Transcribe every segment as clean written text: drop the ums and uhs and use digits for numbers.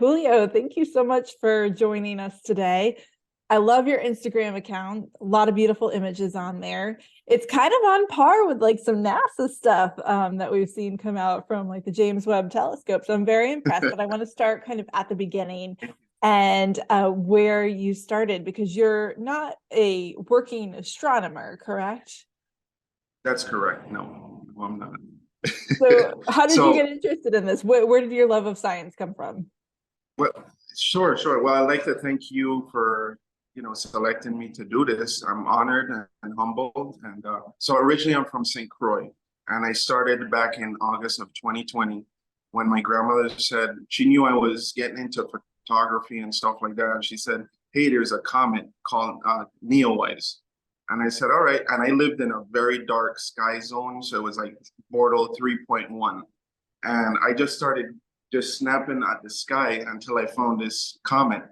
Julio, thank you so much for joining us today. I love your Instagram account. A lot of beautiful images on there. It's kind of on par with like some NASA stuff that we've seen come out from like the James Webb Telescope. So I'm very impressed, but I want to start kind of at the beginning and where you started, because you're not a working astronomer, correct? That's correct. No, I'm not. So how did you So, get interested in this? Where did your love of science come from? well, sure. Well, I'd like to thank you for, selecting me to do this. I'm honored and humbled. And so originally I'm from St. Croix, and I started back in August of 2020 when my grandmother said she knew I was getting into photography and stuff like that. And she said, "Hey, there's a comet called Neowise." And I said, "All right." And I lived in a very dark sky zone, so it was like Bortle 3.1. And I just started just snapping at the sky until I found this comet.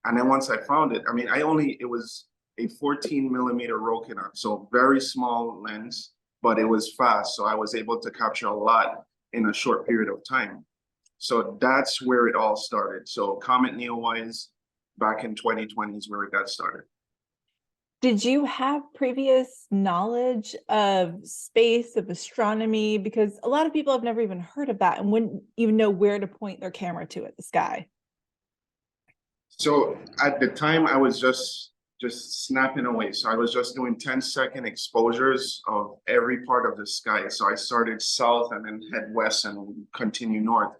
And then once I found it, it was a 14 millimeter Rokinon, so very small lens, but it was fast. So I was able to capture a lot in a short period of time. So that's where it all started. So Comet Neowise back in 2020 is where it got started. Did you have previous knowledge of space, of astronomy? Because a lot of people have never even heard of that and wouldn't even know where to point their camera to at the sky. So at the time, I was just snapping away. So I was just doing 10-second exposures of every part of the sky. So I started south and then head west and continue north.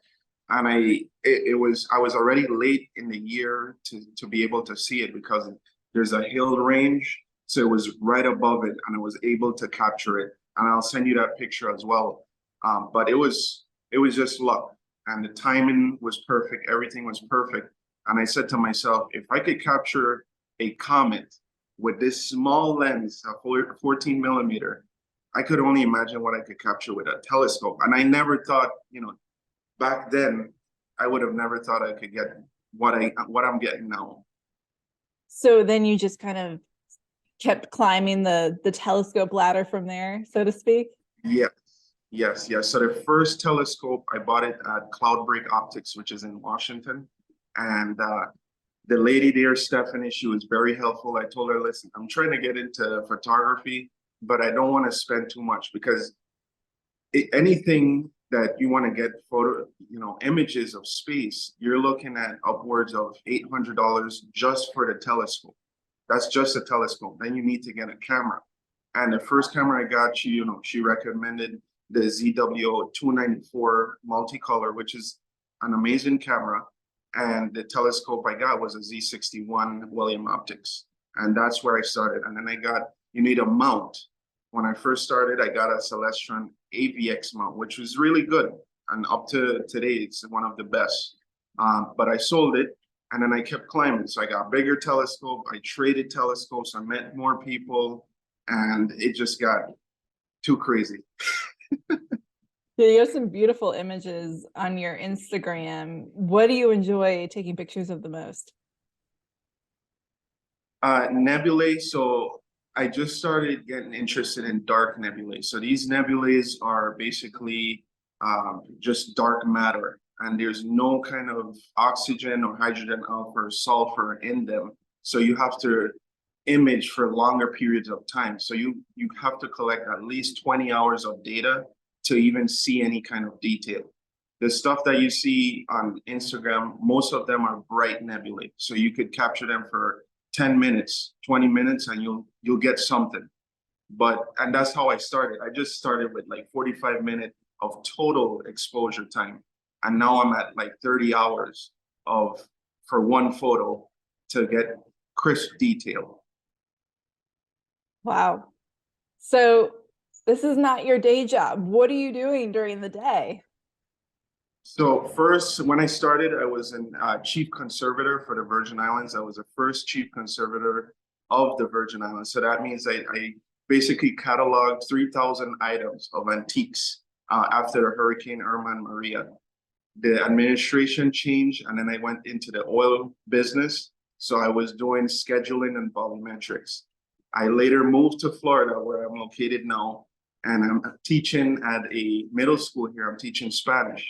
And I was already late in the year to be able to see it because there's a hill range. So it was right above it, and I was able to capture it. And I'll send you that picture as well. But it was just luck, and the timing was perfect. Everything was perfect. And I said to myself, if I could capture a comet with this small lens, a 14 millimeter, I could only imagine what I could capture with a telescope. And I never thought, back then, I would have never thought I could get what I'm getting now. So then you just kind of kept climbing the telescope ladder from there, so to speak. Yes, yes. So the first telescope, I bought it at Cloudbreak Optics, which is in Washington. And the lady there, Stephanie, she was very helpful. I told her, listen, I'm trying to get into photography, but I don't want to spend too much because anything that you want to get images of space, you're looking at upwards of $800 just for the telescope. That's just a telescope. Then you need to get a camera. And the first camera I got, she recommended the ZWO 294 multicolor, which is an amazing camera. And the telescope I got was a Z61 William Optics. And that's where I started. And then you need a mount. When I first started, I got a Celestron AVX mount, which was really good. And up to today, it's one of the best. But I sold it, and then I kept climbing. So I got a bigger telescope. I traded telescopes. I met more people, and it just got too crazy. Yeah, you have some beautiful images on your Instagram. What do you enjoy taking pictures of the most? Nebulae. So I just started getting interested in dark nebulae. So these nebulae are basically just dark matter, and there's no kind of oxygen or hydrogen alpha or sulfur in them. So you have to image for longer periods of time. So you have to collect at least 20 hours of data to even see any kind of detail. The stuff that you see on Instagram, most of them are bright nebulae. So you could capture them for 10 minutes, 20 minutes, and you'll get something. And that's how I started. I just started with like 45 minutes of total exposure time. And now I'm at like 30 hours for one photo to get crisp detail. Wow. So this is not your day job. What are you doing during the day? So first, when I started, I was a chief conservator for the Virgin Islands. I was the first chief conservator of the Virgin Islands. So that means I basically cataloged 3,000 items of antiques after the Hurricane Irma and Maria. The administration changed, and then I went into the oil business. So I was doing scheduling and volumetrics. I later moved to Florida, where I'm located now, and I'm teaching at a middle school here. I'm teaching Spanish.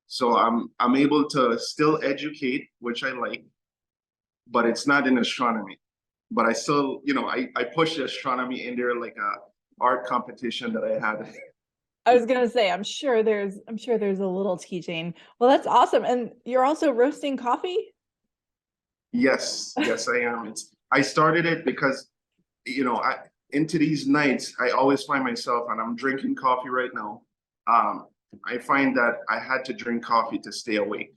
So I'm able to still educate, which I like, but it's not in astronomy. But I still, I push the astronomy in there like a art competition that I had. I was gonna say, I'm sure there's a little teaching. Well, that's awesome. And you're also roasting coffee? Yes, yes, I am. I started it because, I into these nights, I always find myself, and I'm drinking coffee right now. Um, I find that I had to drink coffee to stay awake.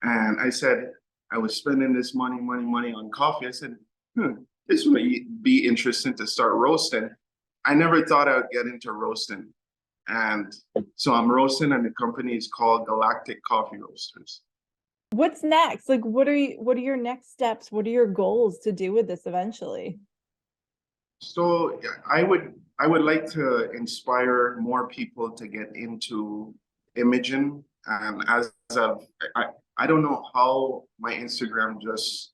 And I said, I was spending this money on coffee. I said, this would be interesting to start roasting. I never thought I would get into roasting. And so I'm roasting, and the company is called Galactic Coffee Roasters. What's next? Like, what are your next steps? What are your goals to do with this eventually? So yeah, I would like to inspire more people to get into imaging. And as of I don't know how my Instagram just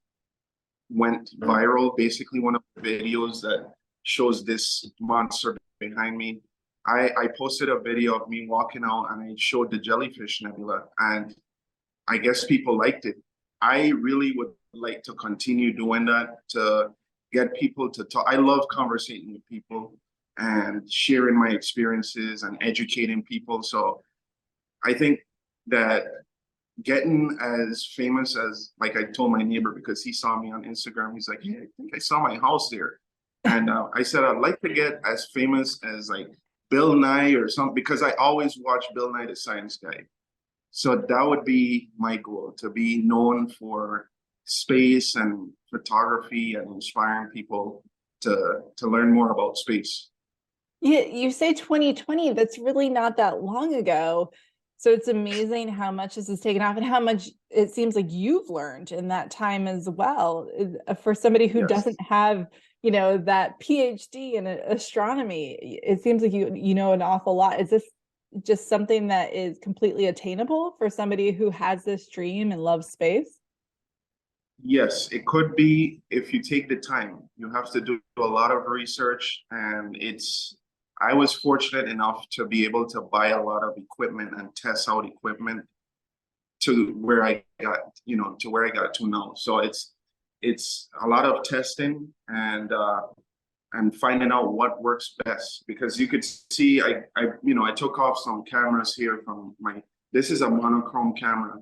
went viral. Basically, one of the videos that shows this monster behind me. I posted a video of me walking out and I showed the jellyfish nebula, and I guess people liked it. I really would like to continue doing that to get people to talk. I love conversating with people and sharing my experiences and educating people. So I think that getting as famous as, like, I told my neighbor because he saw me on Instagram, he's like, hey, I think I saw my house there. And I said, I'd like to get as famous as like Bill Nye or something, because I always watch Bill Nye the Science Guy. So that would be my goal, to be known for space and photography and inspiring people to learn more about space. You say 2020, that's really not that long ago. So it's amazing how much this has taken off and how much it seems like you've learned in that time as well. For somebody who Yes. doesn't have, that PhD in astronomy, it seems like you know an awful lot. Is this just something that is completely attainable for somebody who has this dream and loves space? Yes, it could be if you take the time. You have to do a lot of research, and I was fortunate enough to be able to buy a lot of equipment and test out equipment to where I got, to where I got to now. So it's a lot of testing and finding out what works best, because you could see I took off some cameras here from this is a monochrome camera.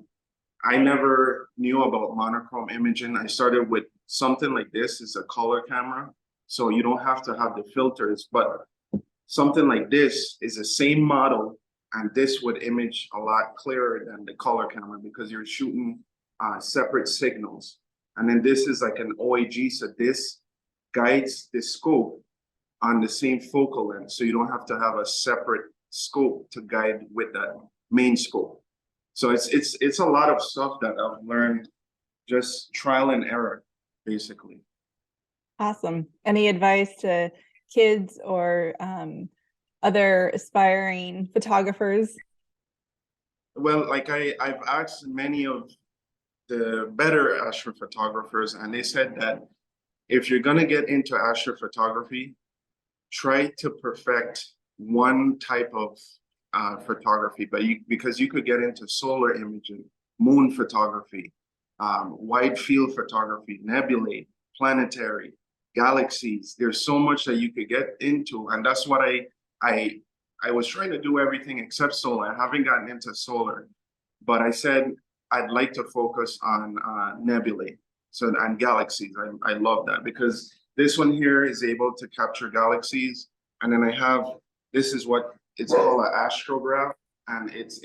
I never knew about monochrome imaging. I started with something like this. It's a color camera, so you don't have to have the filters, but something like this is the same model, and this would image a lot clearer than the color camera because you're shooting separate signals. And then this is like an OAG, so this guides the scope on the same focal length, so you don't have to have a separate scope to guide with that main scope. So it's a lot of stuff that I've learned, just trial and error, basically. Awesome. Any advice to kids or other aspiring photographers? Well, like I've asked many of the better astrophotographers, and they said that if you're gonna get into astrophotography, try to perfect one type of photography, but because you could get into solar imaging, moon photography, wide field photography, nebulae, planetary, galaxies. There's so much that you could get into, and that's what I I was trying to do everything except solar. I haven't gotten into solar, but I said I'd like to focus on nebulae, so and galaxies. I love that because this one here is able to capture galaxies, and then I have this is what it's called an astrograph, and it's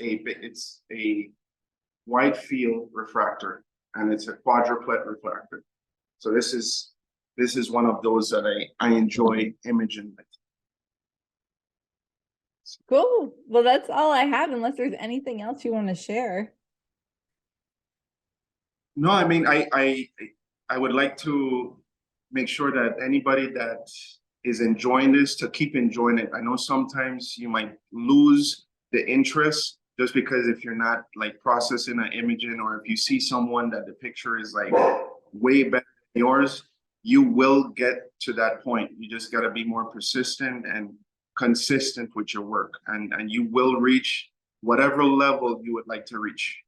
a wide field refractor, and it's a quadruplet refractor. So this is one of those that I enjoy imaging with. Cool. Well, that's all I have, unless there's anything else you want to share. No, I mean I would like to make sure that anybody that is enjoying this to keep enjoying it. I know sometimes you might lose the interest just because if you're not like processing an imaging, or if you see someone that the picture is like way better than yours, you will get to that point. You just got to be more persistent and consistent with your work, and you will reach whatever level you would like to reach.